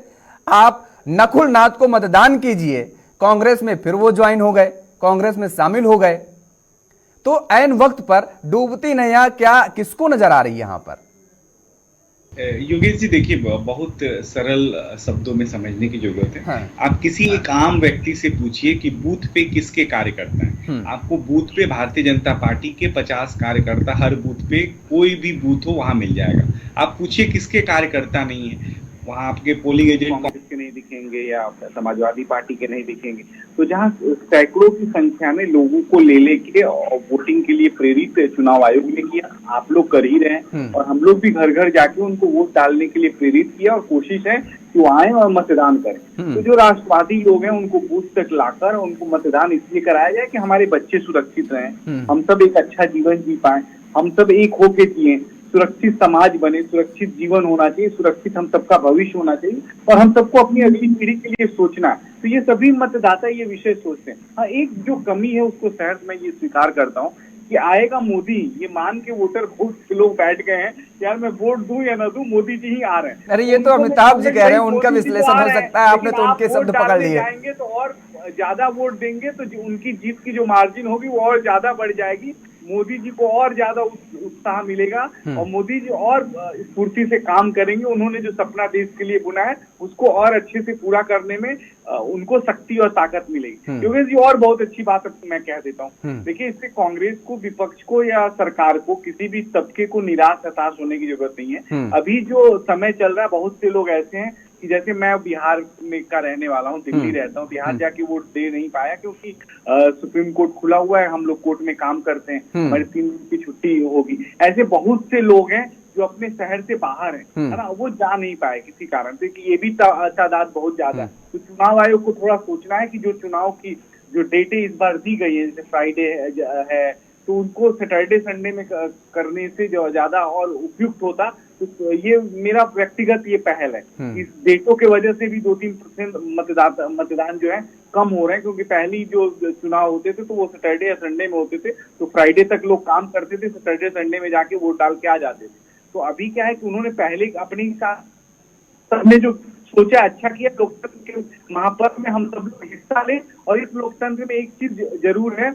आप नकुल नाथ को मतदान कीजिए। कांग्रेस में फिर वो ज्वाइन हो गए, कांग्रेस में शामिल हो गए। तो ऐन वक्त पर डूबती नैया क्या किसको नजर आ रही है यहां पर? योगेश जी देखिए, बहुत सरल शब्दों में समझने की जरूरत है। हाँ। आप किसी एक आम व्यक्ति से पूछिए कि बूथ पे किसके कार्यकर्ता हैं, आपको बूथ पे भारतीय जनता पार्टी के 50 कार्यकर्ता हर बूथ पे, कोई भी बूथ हो वहां मिल जाएगा। आप पूछिए किसके कार्यकर्ता नहीं है, वहां आपके पोलिंग एजेंट कांग्रेस के नहीं दिखेंगे या समाजवादी पार्टी के नहीं दिखेंगे। तो जहां सैकड़ों की संख्या में लोगों को ले लेके और वोटिंग के लिए प्रेरित चुनाव आयोग ने किया, आप लोग कर ही रहे हैं, और हम लोग भी घर घर जाके उनको वोट डालने के लिए प्रेरित किया, और कोशिश है कि वो आए और मतदान करें। तो जो राष्ट्रवादी लोग हैं उनको बूथ तक लाकर उनको मतदान इसलिए कराया जाए कि हमारे बच्चे सुरक्षित रहें, हम सब एक अच्छा जीवन जी पाए, हम सब एक होके जिए, सुरक्षित समाज बने, सुरक्षित जीवन होना चाहिए, सुरक्षित हम सबका भविष्य होना चाहिए, और हम सबको अपनी अगली पीढ़ी के लिए सोचना है। तो ये सभी मतदाता ये विषय सोचते हैं। हाँ, एक जो कमी है उसको शायद मैं ये स्वीकार करता हूँ कि आएगा मोदी, ये मान के वोटर बहुत लोग बैठ गए हैं यार मैं वोट दूं या ना दूं, मोदी जी ही आ रहे हैं। अरे ये तो अमिताभ जी कह रहे हैं, उनका विश्लेषण हो सकता है, आपने तो उनके शब्द पकड़ लिए। जाएंगे तो और ज्यादा वोट देंगे तो उनकी जीत की जो मार्जिन होगी वो और ज्यादा बढ़ जाएगी, मोदी जी को और ज्यादा उत्साह मिलेगा, और मोदी जी और स्फूर्ति से काम करेंगे। उन्होंने जो सपना देश के लिए बुना है उसको और अच्छे से पूरा करने में उनको शक्ति और ताकत मिलेगी। योगेश जी, और बहुत अच्छी बात मैं कह देता हूँ, देखिए इससे कांग्रेस को, विपक्ष को या सरकार को, किसी भी तबके को निराश हताश होने की जरूरत नहीं है। अभी जो समय चल रहा है, बहुत से लोग ऐसे हैं कि जैसे मैं बिहार में का रहने वाला हूँ, दिल्ली रहता हूँ, बिहार जाके वोट दे नहीं पाया क्योंकि सुप्रीम कोर्ट खुला हुआ है, हम लोग कोर्ट में काम करते हैं, हमारी 3 दिन की छुट्टी होगी। ऐसे बहुत से लोग हैं जो अपने शहर से बाहर हैं, है ना, वो जा नहीं पाए किसी कारण से, कि ये भी तादाद बहुत ज्यादा है। तो चुनाव आयोग को थोड़ा सोचना है कि जो चुनाव की जो डेटें इस बार दी गई है, जैसे फ्राइडे है, तो उनको सैटरडे संडे में करने से जो ज्यादा और उपयुक्त होता। तो ये मेरा व्यक्तिगत ये पहल है। इस डेटों के वजह से भी 2-3% मतदान जो है कम हो रहे हैं, क्योंकि पहली जो चुनाव होते थे तो वो सैटरडे या संडे में होते थे, तो फ्राइडे तक लोग काम करते थे, सैटरडे संडे में जाके वोट डाल के आ जाते थे। तो अभी क्या है कि उन्होंने पहले अपनी सबने जो सोचा अच्छा किया, लोकतंत्र के महापर्व में हम सब लोग हिस्सा लें। और इस लोकतंत्र में एक चीज जरूर है,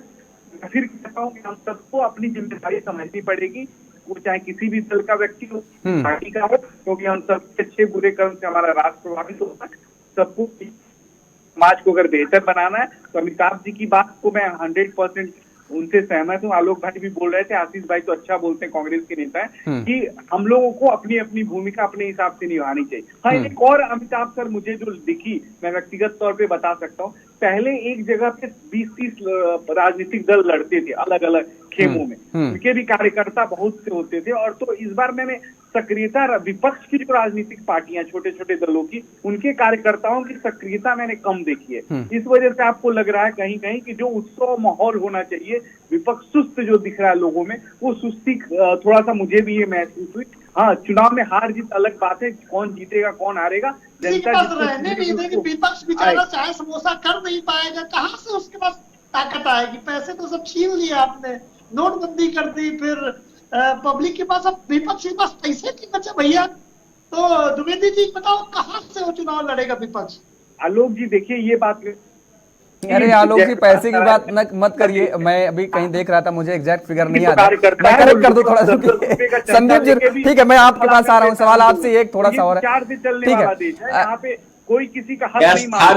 मैं फिर कहता हूँ कि हम सबको अपनी जिम्मेदारी समझनी पड़ेगी, वो चाहे किसी भी दल का व्यक्ति हो, पार्टी का हो, क्योंकि हम सबके अच्छे बुरे कर्म से हमारा राष्ट्र प्रभावित होता है। सबको समाज को अगर बेहतर बनाना है तो अमिताभ जी की बात को मैं 100% उनसे सहमत हूँ। आलोक भाई भी बोल रहे थे, आशीष भाई तो अच्छा बोलते हैं, कांग्रेस के नेता है, कि हम लोगों को अपनी अपनी भूमिका अपने हिसाब से निभानी चाहिए। हाँ, एक और अमिताभ सर मुझे जो दिखी, मैं व्यक्तिगत तौर पे बता सकता हूँ, पहले एक जगह पे 20-30 राजनीतिक दल लड़ते थे अलग अलग खेमों में, उनके भी कार्यकर्ता बहुत से होते थे। और तो इस बार मैंने सक्रियता, विपक्ष की जो राजनीतिक पार्टियां, छोटे छोटे दलों की, उनके कार्यकर्ताओं की सक्रियता मैंने कम देखी है। इस वजह से आपको लग रहा है कहीं कहीं कि जो उत्सव माहौल होना चाहिए, विपक्ष सुस्त जो दिख रहा है लोगों में, वो सुस्ती थोड़ा सा मुझे भी ये महसूस हुई। हाँ, चुनाव में हार जीत अलग बात है, कौन जीतेगा कौन हारेगा, जनता रहने नहीं देगी। विपक्ष बेचारा चाहे समोसा कर नहीं पाएगा, कहाँ से उसके पास ताकत आएगी? पैसे तो सब छीन लिए आपने, नोटबंदी कर दी, फिर पब्लिक के पास, अब विपक्ष के पास पैसे नहीं बचे भैया। तो द्विवेदी जी बताओ, कहाँ से वो चुनाव लड़ेगा विपक्ष? आलोक जी देखिए, ये बात, अरे आलोक जी पैसे की बात मत करिए, मैं अभी कहीं देख रहा था, मुझे एग्जैक्ट फिगर नहीं आता, मैं करेक्ट कर दूं थोड़ा सा। संदीप जी ठीक है, मैं आपके पास आ रहा हूँ, सवाल आपसे एक थोड़ा सा और है, ठीक है, यहाँ पे कोई किसी का हक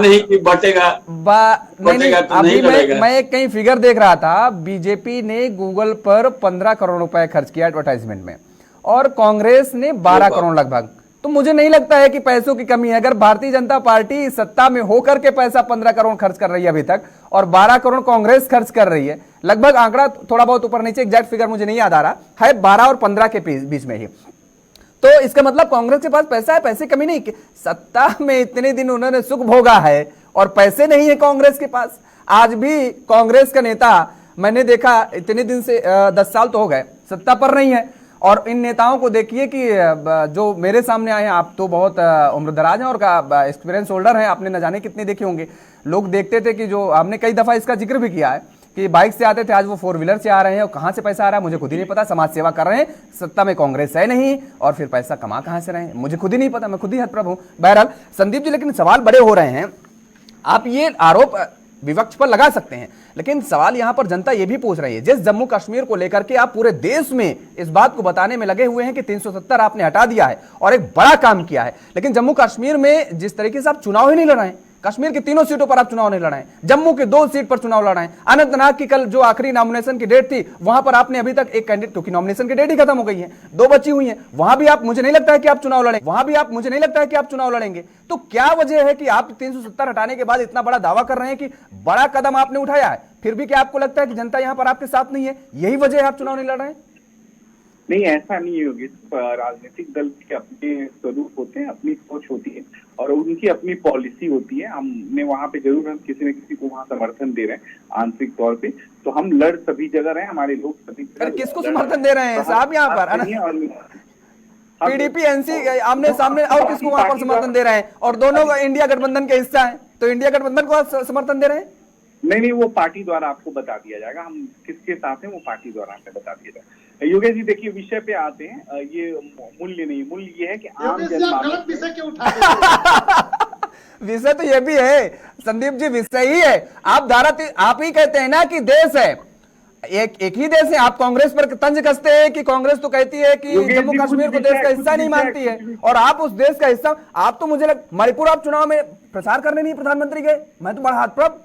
नहीं बटेगा, नहीं, अभी मैं एक कहीं फिगर देख रहा था, बीजेपी ने गूगल पर 15 करोड़ रुपए खर्च किया एडवर्टाइजमेंट में, और कांग्रेस ने 12 करोड़ लगभग। तो मुझे नहीं लगता है कि पैसों की कमी है। अगर भारतीय जनता पार्टी सत्ता में होकर के पैसा 15 करोड़ खर्च कर रही है अभी तक, और 12 करोड़ कांग्रेस खर्च कर रही है, लगभग आंकड़ा थोड़ा बहुत ऊपर नीचे, एग्जैक्ट फिगर मुझे नहीं याद आ रहा है, 12 और 15 के बीच में ही, तो इसका मतलब कांग्रेस के पास पैसा है, पैसे कमी नहीं। सत्ता में इतने दिन उन्होंने सुख भोगा है और पैसे नहीं है कांग्रेस के पास। आज भी कांग्रेस का नेता मैंने देखा, इतने दिन से 10 साल तो हो गए, सत्ता पर नहीं है। और इन नेताओं को देखिए कि जो मेरे सामने आए हैं, आप तो बहुत उम्रदराज हैं और एक्सपीरियंस होल्डर हैं, आपने न जाने कितने देखे होंगे। लोग देखते थे कि जो हमने कई दफा इसका जिक्र भी किया है कि बाइक से आते थे, आज वो 4 व्हीलर से आ रहे हैं, और कहां से पैसा आ रहा है मुझे खुद ही नहीं पता। समाज सेवा कर रहे हैं, सत्ता में कांग्रेस है नहीं, और फिर पैसा कहां से रहे हैं मुझे खुद ही नहीं पता, मैं खुद ही हतप्रभ हूं। बहरहाल संदीप जी, लेकिन सवाल बड़े हो रहे हैं। आप ये आरोप विपक्ष पर लगा सकते हैं, लेकिन सवाल यहां पर जनता यह भी पूछ रही है, जिस जम्मू कश्मीर को लेकर के आप पूरे देश में इस बात को बताने में लगे हुए हैं कि 370 आपने हटा दिया है और एक बड़ा काम किया है, लेकिन जम्मू कश्मीर में जिस तरीके से आप चुनाव ही नहीं लड़ रहे हैं, कश्मीर की 3 सीटों पर आप चुनाव नहीं लड़ाएं, जम्मू के 2 सीट पर चुनाव लड़ाएं, अनंतनाग की कल जो आखिरी नॉमिनेशन की डेट थी वहां पर आपने अभी तक एक कैंडिडेट, क्योंकि नॉमिनेशन की डेट ही खत्म हो गई है, 2 बची हुई हैं, वहां भी आप, मुझे नहीं लगता है कि आप चुनाव लड़ेंगे, वहां भी आप, मुझे नहीं लगता है कि आप चुनाव लड़ेंगे। तो क्या वजह है कि आप 370 हटाने के बाद इतना बड़ा दावा कर रहे हैं कि बड़ा कदम आपने उठाया है, फिर भी क्या आपको लगता है कि जनता यहां पर आपके साथ नहीं है? यही वजह है आप चुनाव नहीं लड़ रहे हैं? नहीं, ऐसा नहीं होगी। राजनीतिक दल के अपने स्वरूप होते हैं, अपनी सोच होती है और उनकी अपनी पॉलिसी होती है। हमने वहां पे जरूर, हम किसी न किसी को वहां समर्थन दे रहे हैं आंतरिक तौर पे, तो हम लड़ सभी जगह रहे, हमारे लोग सभी किसको समर्थन दे रहे हैं साहब यहाँ पर? पीडीपी, एनसी आमने सामने, और किसको वहां पर समर्थन दे रहे हैं? और दोनों इंडिया गठबंधन के हिस्सा है, तो इंडिया गठबंधन को समर्थन दे रहे हैं? नहीं, वो पार्टी द्वारा आपको बता दिया जाएगा, हम किसके साथ हैं वो पार्टी द्वारा हमें बता दिया जाएगा। योगेश जी देखिए, विषय पे आते हैं। ये मूल्य नहीं, मूल्य ये है कि आम गलत विषय क्यों उठा विषय तो ये भी है संदीप जी, विषय ही है। आप ही कहते हैं ना कि देश है, एक ही देश है। आप कांग्रेस पर तंज कसते हैं कि कांग्रेस तो कहती है कि जम्मू कश्मीर को देश का हिस्सा नहीं मानती है, और आप उस देश का हिस्सा। आप तो मुझे मणिपुर आप चुनाव में प्रचार करने नहीं प्रधानमंत्री गए, मैं तो बड़ा हाथप्रभ।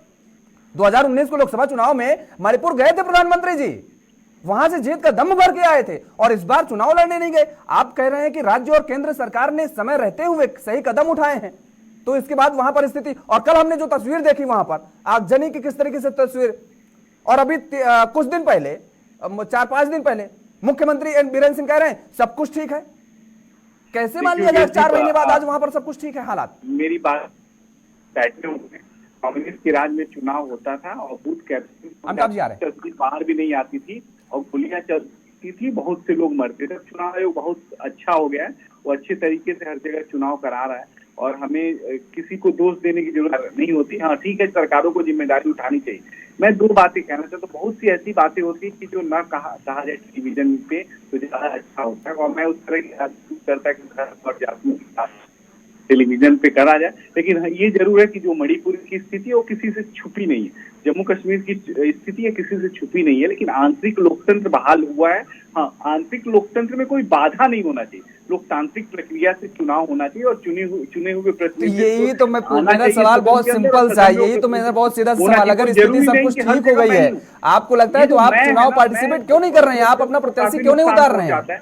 2019 को लोकसभा चुनाव में मणिपुर गए थे प्रधानमंत्री जी, वहां से जीत का दम भर के आए थे और इस बार चुनाव लड़ने नहीं गए। आप कह रहे हैं कि राज्य और केंद्र सरकार ने समय रहते हुए सही कदम उठाए हैं, तो इसके बाद वहां पर स्थिति, और कल हमने जो तस्वीर देखी वहां पर आगजनी की किस तरीके से तस्वीर, और अभी कुछ दिन पहले 4-5 दिन पहले मुख्यमंत्री एन बीरेन सिंह कह रहे हैं सब कुछ ठीक है। कैसे मान लिया जाए 4 महीने बाद आज वहां पर सब कुछ ठीक है हालात? मेरी बात, बैठे हुए कांग्रेस के राज में चुनाव होता था और बूथ कैप्टन बाहर भी नहीं आती थी और गोलियां चलती थी, बहुत से लोग मरते थे। चुनाव आयोग बहुत अच्छा हो गया है, वो अच्छे तरीके से हर जगह चुनाव करा रहा है और हमें किसी को दोष देने की जरूरत नहीं होती। हाँ ठीक है, सरकारों को जिम्मेदारी उठानी चाहिए। मैं 2 बातें कहना चाहता हूँ। बहुत सी ऐसी बातें होती है कि जो न कहा जाए टेलीविजन पे तो ज्यादा अच्छा होता है, और मैं उस तरह की करता कि टेलीविजन पे करा जाए। लेकिन ये जरूर है कि जो मणिपुर की स्थिति है वो किसी से छुपी नहीं है, जम्मू कश्मीर की स्थिति है किसी से छुपी नहीं है, लेकिन आंतरिक लोकतंत्र बहाल हुआ है। हाँ, आंतरिक लोकतंत्र में कोई बाधा नहीं होना चाहिए, लोकतांत्रिक प्रक्रिया से चुनाव होना चाहिए और चुने हुए प्रतिनिधि। यही तो मेरा सवाल बहुत सिंपल सा है, यही तो मेरा बहुत सीधा सवाल, अगर स्थिति सब कुछ ठीक हो गई है, आपको लगता है तो आप चुनाव पार्टिसिपेट क्यों नहीं कर रहे हैं? आप अपना प्रत्याशी क्यों नहीं उतार रहे हैं?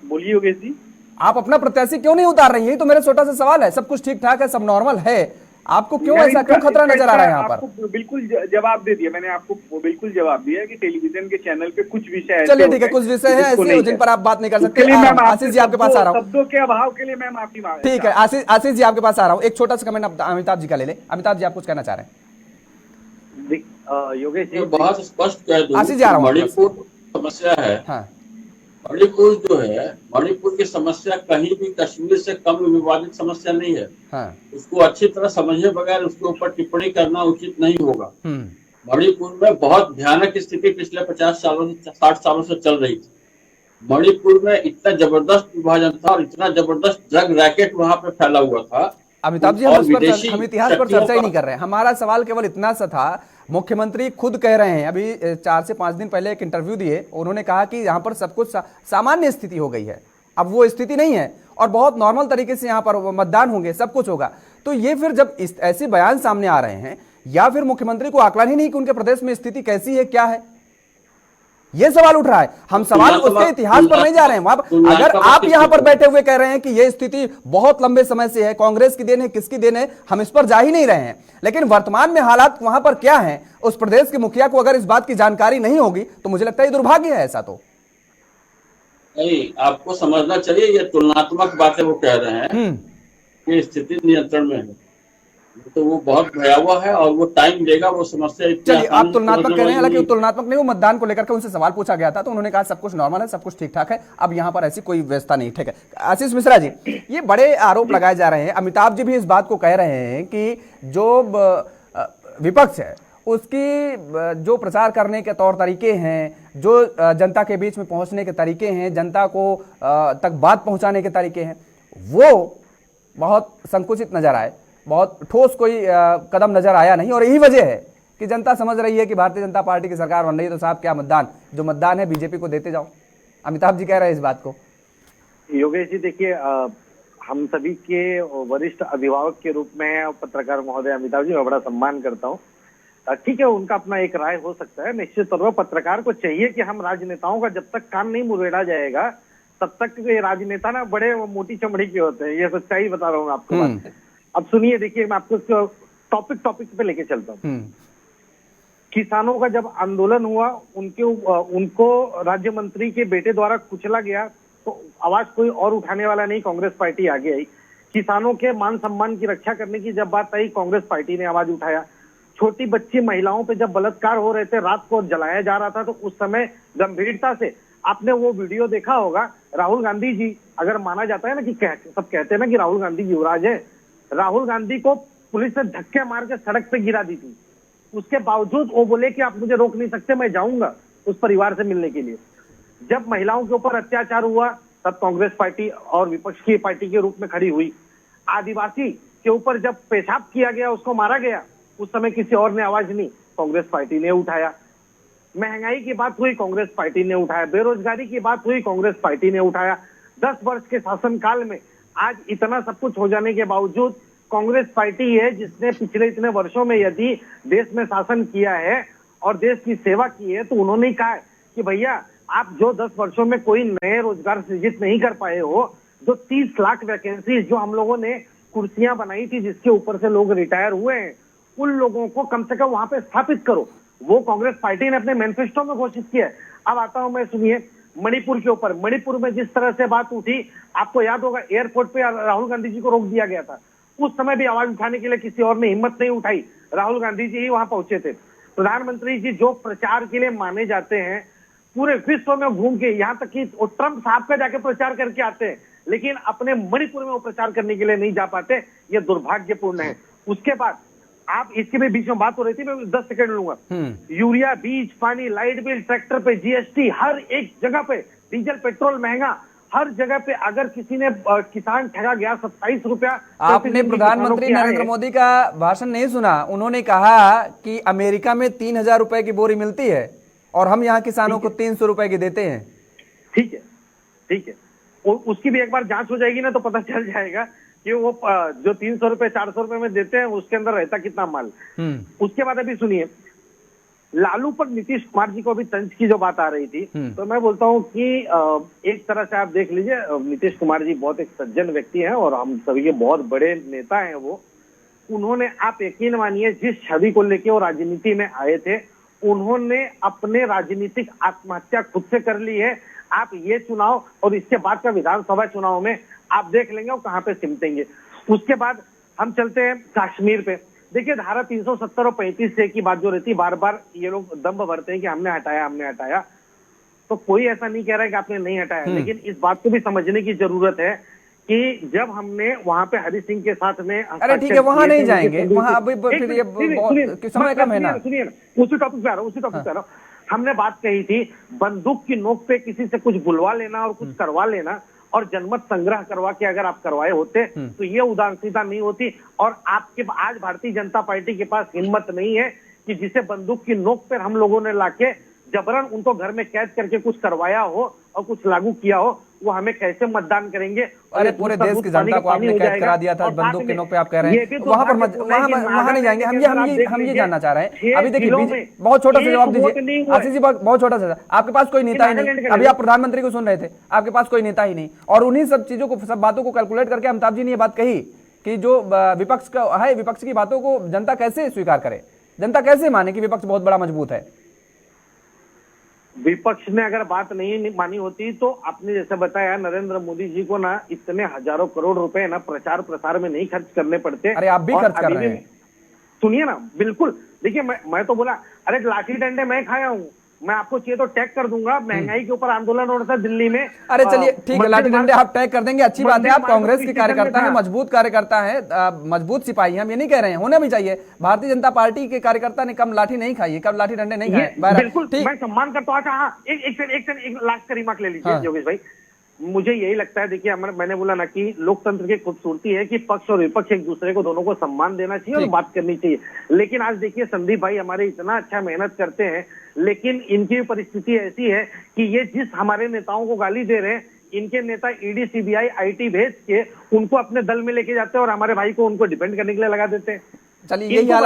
बोलिए योगेश जी, आप अपना प्रत्याशी क्यों नहीं उतार रहे हैं? यही तो मेरा छोटा सा सवाल है। सब कुछ ठीक ठाक है, सब नॉर्मल है, आपको क्यों ऐसा क्यों खतरा नजर आ रहा है यहाँ पर? बिल्कुल जवाब दे दिया मैंने आपको, बिल्कुल जवाब दिया कि टेलीविजन के चैनल पे कुछ विषय, चलिए ठीक है, कुछ विषय है ऐसे जिन पर आप बात नहीं कर सकते। आशीष जी आपके पास आ रहा हूँ, शब्दों के अभाव के लिए मैं माफी मांग। ठीक है आशीष जी आपके पास आ रहा हूँ, एक छोटा सा कमेंट अमिताभ जी का ले ले। अमिताभ जी आप कुछ कहना चाह रहे हैं? योगेश जी बहुत स्पष्ट कह दूं, आशीष जी आ रहा हूँ। मणिपुर समस्या है, हाँ मणिपुर जो है, मणिपुर की समस्या कहीं भी कश्मीर से कम विवादित समस्या नहीं है। हाँ। उसको अच्छी तरह समझे बगैर उसके ऊपर टिप्पणी करना उचित नहीं होगा। मणिपुर में बहुत भयानक स्थिति पिछले 50 सालों से 60 सालों से चल रही थी। मणिपुर में इतना जबरदस्त विभाजन था और इतना जबरदस्त ड्रग रैकेट वहां पे फैला हुआ था। अमिताभ जी हम इतिहास पर चर्चा ही नहीं कर रहे हैं, हमारा सवाल केवल इतना सा था। मुख्यमंत्री खुद कह रहे हैं, अभी 4 से 5 दिन पहले एक इंटरव्यू दिए, उन्होंने कहा कि यहाँ पर सब कुछ सामान्य स्थिति हो गई है। अब वो स्थिति नहीं है और बहुत नॉर्मल तरीके से यहाँ पर मतदान होंगे, सब कुछ होगा। तो ये फिर जब ऐसे बयान सामने आ रहे हैं, या फिर मुख्यमंत्री को आकलन ही नहीं कि उनके प्रदेश में स्थिति कैसी है, क्या है, ये सवाल उठ रहा है। हम सवाल उसके इतिहास पर नहीं जा रहे हैं। अगर आप यहां पर बैठे हुए कह रहे हैं कि यह स्थिति बहुत लंबे समय से है, कांग्रेस की देन है, किसकी देन है, हम इस पर जा ही नहीं रहे हैं। लेकिन वर्तमान में हालात वहां पर क्या हैं, उस प्रदेश के मुखिया को अगर इस बात की जानकारी नहीं होगी तो मुझे लगता है ये दुर्भाग्य है। ऐसा तो नहीं, आपको समझना चाहिए, ये तुलनात्मक बातें वो कह रहे हैं कि स्थिति नियंत्रण में है, तो वो बहुत भयावह है और वो टाइम लेगा, वो समस्या। चलिए आप तुलनात्मक कह रहे हैं, हालांकि तुलनात्मक नहीं, वो मतदान को लेकर के उनसे सवाल पूछा गया था तो उन्होंने कहा सब कुछ नॉर्मल है, सब कुछ ठीक ठाक है, अब यहाँ पर ऐसी कोई व्यवस्था नहीं। ठीक है आशीष मिश्रा जी, ये बड़े आरोप लगाए जा रहे हैं, अमिताभ जी भी इस बात को कह रहे हैं कि जो विपक्ष है उसकी जो प्रचार करने के तौर तरीके हैं, जो जनता के बीच में पहुंचने के तरीके हैं, जनता को तक बात पहुंचाने के तरीके हैं, वो बहुत संकुचित नजर आए, बहुत ठोस कोई कदम नजर आया नहीं। और यही वजह है कि जनता समझ रही है कि भारतीय जनता पार्टी की सरकार बन रही है तो साहब क्या मतदान, जो मतदान है बीजेपी को देते जाओ। अमिताभ जी कह रहे हैं इस बात को। योगेश जी देखिए, हम सभी के वरिष्ठ अभिभावक के रूप में पत्रकार महोदय अमिताभ जी मैं बड़ा सम्मान करता हूँ। ठीक है, उनका अपना एक राय हो सकता है, निश्चित तौर पर पत्रकार को चाहिए कि हम राजनेताओं का जब तक कान नहीं मुड़ेड़ा जाएगा तब तक ये राजनेता ना बड़े मोटी चमड़ी के होते हैं, ये सच्चाई बता रहा हूँ आपको बात। अब सुनिए, देखिए मैं आपको टॉपिक पे लेके चलता हूँ। किसानों का जब आंदोलन हुआ, उनको राज्य मंत्री के बेटे द्वारा कुचला गया तो आवाज कोई और उठाने वाला नहीं, कांग्रेस पार्टी आगे आई। किसानों के मान सम्मान की रक्षा करने की जब बात आई, कांग्रेस पार्टी ने आवाज उठाया। छोटी बच्ची महिलाओं पे जब बलात्कार हो रहे थे, रात को जलाया जा रहा था, तो उस समय गंभीरता से आपने वो वीडियो देखा होगा। राहुल गांधी जी, अगर माना जाता है ना कि सब कहते हैं ना कि राहुल गांधी युवराज है, राहुल गांधी को पुलिस ने धक्के मार के सड़क पे गिरा दी थी, उसके बावजूद वो बोले कि आप मुझे रोक नहीं सकते, मैं जाऊंगा उस परिवार से मिलने के लिए। जब महिलाओं के ऊपर अत्याचार हुआ तब कांग्रेस पार्टी और विपक्ष की पार्टी के रूप में खड़ी हुई। आदिवासी के ऊपर जब पेशाब किया गया, उसको मारा गया, उस समय किसी और ने आवाज नहीं, कांग्रेस पार्टी ने उठाया। महंगाई की बात हुई, कांग्रेस पार्टी ने उठाया। बेरोजगारी की बात हुई, कांग्रेस पार्टी ने उठाया। 10 वर्ष के शासनकाल में आज इतना सब कुछ हो जाने के बावजूद कांग्रेस पार्टी है जिसने पिछले इतने वर्षों में यदि देश में शासन किया है और देश की सेवा की है, तो उन्होंने कहा है कि भैया आप जो 10 वर्षों में कोई नए रोजगार सृजित नहीं कर पाए हो, जो 30 लाख वैकेंसी जो हम लोगों ने कुर्सियां बनाई थी जिसके ऊपर से लोग रिटायर हुए हैं, उन लोगों को कम से कम वहां पे स्थापित करो। वो कांग्रेस पार्टी ने अपने मैनिफेस्टो में घोषित किया है। अब आता हूं मैं, सुनिए, मणिपुर के ऊपर। मणिपुर में जिस तरह से बात उठी, आपको याद होगा एयरपोर्ट पे राहुल गांधी जी को रोक दिया गया था। उस समय भी आवाज उठाने के लिए किसी और ने हिम्मत नहीं उठाई, राहुल गांधी जी ही वहां पहुंचे थे। प्रधानमंत्री जी जो प्रचार के लिए माने जाते हैं, पूरे विश्व में घूम के, यहाँ तक कि ट्रंप साहब का जाके प्रचार करके आते हैं, लेकिन अपने मणिपुर में वो प्रचार करने के लिए नहीं जा पाते। ये दुर्भाग्यपूर्ण है। उसके बाद आप इसके भी बीच में बात हो रही थी, मैं 10 सेकंड लूंगा। यूरिया, बीज, पानी, लाइट बिल, ट्रैक्टर पे जीएसटी, हर एक जगह पे डीजल पेट्रोल महंगा, हर जगह पे। अगर किसी ने किसान ठगा गया 27 रुपया। आपने प्रधानमंत्री नरेंद्र मोदी का भाषण नहीं सुना? उन्होंने कहा कि अमेरिका में 3000 रुपए की बोरी मिलती है और हम यहाँ किसानों को 300 रुपए की देते हैं। ठीक है, ठीक है, उसकी भी एक बार जांच हो जाएगी ना, तो पता चल जाएगा कि वो जो 300 रुपए 400 रुपए में देते हैं उसके अंदर रहता कितना माल। उसके बाद अभी सुनिए, लालू पर नीतीश कुमार जी को भी तंज की जो बात आ रही थी, तो मैं बोलता हूं कि एक तरह से आप देख लीजिए, नीतीश कुमार जी बहुत एक सज्जन व्यक्ति हैं और हम सभी के बहुत बड़े नेता हैं। वो उन्होंने, आप यकीन मानिए, जिस छवि को लेके वो राजनीति में आए थे, उन्होंने अपने राजनीतिक आत्महत्या खुद से कर ली है। आप ये चुनाव और इसके बाद का विधानसभा चुनाव में आप देख लेंगे वो कहां पे सिमटेंगे। उसके बाद हम चलते हैं कश्मीर पे। देखिए, धारा 370 और 35 से की बात जो रहती है, बार बार ये लोग दम्भ भरते हैं कि हमने हटाया। तो कोई ऐसा नहीं कह रहा है कि आपने नहीं हटाया, लेकिन इस बात को भी समझने की जरूरत है कि जब हमने वहां पे हरि सिंह के साथ में, अरे ठीक है, वहां नहीं जाएंगे, वहां अभी फिर ये समय कम है ना। सुनिए, उसी टॉपिक पे आ रहा हूँ। हमने बात कही थी, बंदूक की नोक पे किसी से कुछ बुलवा लेना और कुछ करवा लेना, और जनमत संग्रह करवा के अगर आप करवाए होते तो ये उदासीनता नहीं होती। और आपके आज भारतीय जनता पार्टी के पास हिम्मत नहीं है कि जिसे बंदूक की नोक पर हम लोगों ने लाके जबरन उनको घर में कैद करके कुछ करवाया हो और कुछ लागू किया हो, वो हमें कैसे मतदान करेंगे। अरे पूरे देश की जनता को आपने कैद करा दिया था बंदूक के नोक पे, आप कह रहे हैं वहां पर वहां नहीं जाएंगे। हम ये जानना चाह रहे हैं। अभी देखिए, बहुत छोटा सा जवाब दीजिए आशीष जी, बहुत छोटा सा। आपके पास कोई नेता ही नहीं, अभी आप प्रधानमंत्री को सुन रहे थे, आपके पास कोई नेता ही नहीं, और उन्हीं सब चीजों को, सब बातों को कैलकुलेट करके अमिताभ जी ने ये बात कही कि जो विपक्ष का है, विपक्ष की बातों को जनता कैसे स्वीकार करे, जनता कैसे माने कि विपक्ष बहुत बड़ा मजबूत है। विपक्ष ने अगर बात नहीं मानी होती तो आपने जैसे बताया, नरेंद्र मोदी जी को ना इतने हजारों करोड़ रुपए ना प्रचार प्रसार में नहीं खर्च करने पड़ते। अरे आप भी खर्च कर रहे हैं। सुनिए ना, बिल्कुल। देखिए, मैं तो बोला, अरे लाठी डंडे मैं खाया हूँ, मैं आपको चाहिए तो टैग कर दूंगा। महंगाई के ऊपर आंदोलन हो रहा था दिल्ली में। अरे चलिए ठीक है, लाठी डंडे आप टैग कर देंगे, अच्छी बात है। आप कांग्रेस के कार्यकर्ता हैं, मजबूत कार्यकर्ता हैं, मजबूत सिपाही हैं, हम ये नहीं कह रहे हैं, होना भी चाहिए। भारतीय जनता पार्टी के कार्यकर्ता ने कम लाठी नहीं खाई है, कम लाठी डंडे नहीं खाए। बिल्कुल, मैं सम्मान करता हूँ। हाँ, एक लास्ट का रिमार्क ले लीजिए योगेश भाई। मुझे यही लगता है, देखिए, मैंने बोला ना कि लोकतंत्र की खूबसूरती है कि पक्ष और विपक्ष एक दूसरे को, दोनों को सम्मान देना चाहिए और बात करनी चाहिए। लेकिन आज देखिए, संदीप भाई हमारे इतना अच्छा मेहनत करते हैं, लेकिन इनकी परिस्थिति ऐसी है कि ये जिस हमारे नेताओं को गाली दे रहे हैं, इनके नेता ईडी, सीबीआई, आईटी भेज के उनको अपने दल में लेके जाते हैं और हमारे भाई को उनको डिपेंड करने के लिए लगा देते हैं। चलिए, यही हाल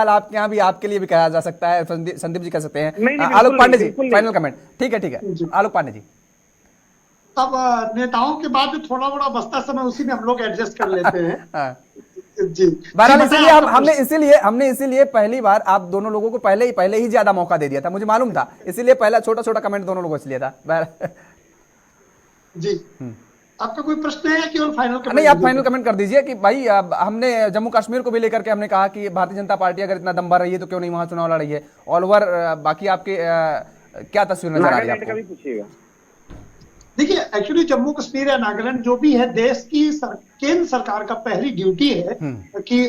आपके यहाँ भी, आपके लिए भी कहा जा सकता है, संदीप जी कह सकते हैं। आलोक पांडे जी, फाइनल कमेंट। ठीक है, आलोक पांडे जी। अब नेताओं के बाद थोड़ा बड़ा बचता समय उसी में हम लोग एडजस्ट कर लेते हैं। जी, बहरहाल हमने इसीलिए पहली बार आप दोनों लोगों को पहले ही ज्यादा मौका दे दिया था, मुझे मालूम था, इसीलिए पहला छोटा कमेंट दोनों लोगों से लिया था। जी, आपका कोई प्रश्न है कि और फाइनल कमेंट? नहीं, आप फाइनल कमेंट कर दीजिए कि भाई, हमने जम्मू कश्मीर को भी लेकर के हमने कहा कि भारतीय जनता पार्टी अगर इतना दम भर रही है तो क्यों नहीं वहां चुनाव लड़ रही है। ऑल ओवर बाकी आपके क्या तस्वीर नजर आ रही है आपको? देखिए, एक्चुअली जम्मू कश्मीर या नागालैंड जो भी है, देश की केंद्र सरकार का पहली ड्यूटी है कि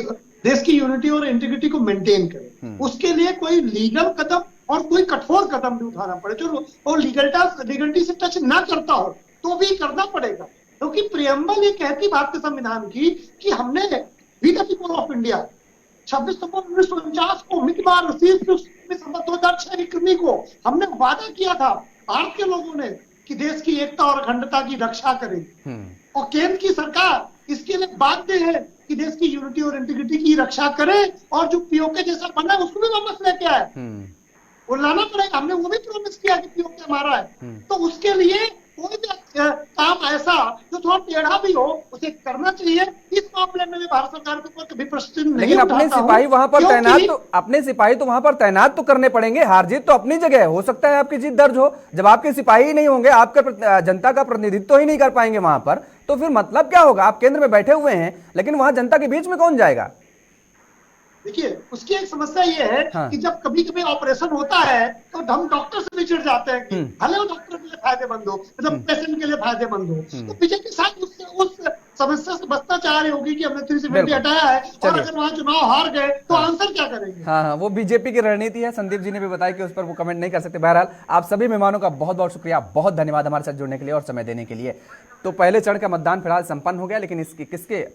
देश की यूनिटी और इंटीग्रिटी को मेंटेन करे। उसके लिए कोई लीगल कदम और कोई कठोर कदम भी उठाना पड़े, जो और लीगलिटी से टच ना करता हो तो भी करना पड़ेगा, क्योंकि प्रियम्बल ये कहती भारतीय संविधान की कि हमने we the people of India 26 सितंबर 1949 को 2006 को हमने वादा किया था भारत के लोगों ने कि देश की एकता और अखंडता की रक्षा करें, और केंद्र की सरकार इसके लिए बाध्य है कि देश की यूनिटी और इंटीग्रिटी की रक्षा करे और जो पीओके जैसा बना है उसको भी वापस लेके आए। वो लाना पड़ेगा, हमने वो भी प्रॉमिस किया कि पीओके हमारा है। तो उसके लिए कोई भी काम ऐसा जो थोड़ा टेढ़ा भी हो उसे करना चाहिए। इस मामले में भी भारत सरकार के ऊपर कभी प्रश्न नहीं, लेकिन अपने सिपाही वहां पर तैनात तो अपने सिपाही तो वहां पर तैनात तो करने पड़ेंगे। हार जीत तो अपनी जगह है, हो सकता है आपकी जीत दर्ज हो। जब आपके सिपाही ही नहीं होंगे, आपका जनता का प्रतिनिधित्व ही नहीं कर पाएंगे वहां पर, तो फिर मतलब क्या होगा? आप केंद्र में बैठे हुए हैं, लेकिन वहां जनता के बीच में कौन जाएगा? देखिए, उसकी एक समस्या ये है कि जब कभी कभी ऑपरेशन होता है तो हम डॉक्टर से भी चिढ़ जाते हैं कि भले वो डॉक्टर के लिए फायदेमंद हो, मतलब पेशेंट के लिए फायदेमंद हो। तो बीजेपी शायद उस समस्या से बचना चाह रही होगी कि हमने 370 हटाया है, और अगर वहां चुनाव हार गए तो आंसर क्या करेंगे? हाँ, वो बीजेपी की रणनीति है। संदीप जी ने भी बताया कि उस पर वो कमेंट नहीं कर सकते। बहरहाल, आप सभी मेहमानों का बहुत बहुत शुक्रिया, बहुत धन्यवाद हमारे साथ जुड़ने के लिए और समय देने के लिए। तो पहले चरण का मतदान फिलहाल संपन्न हो गया, लेकिन इसके किसके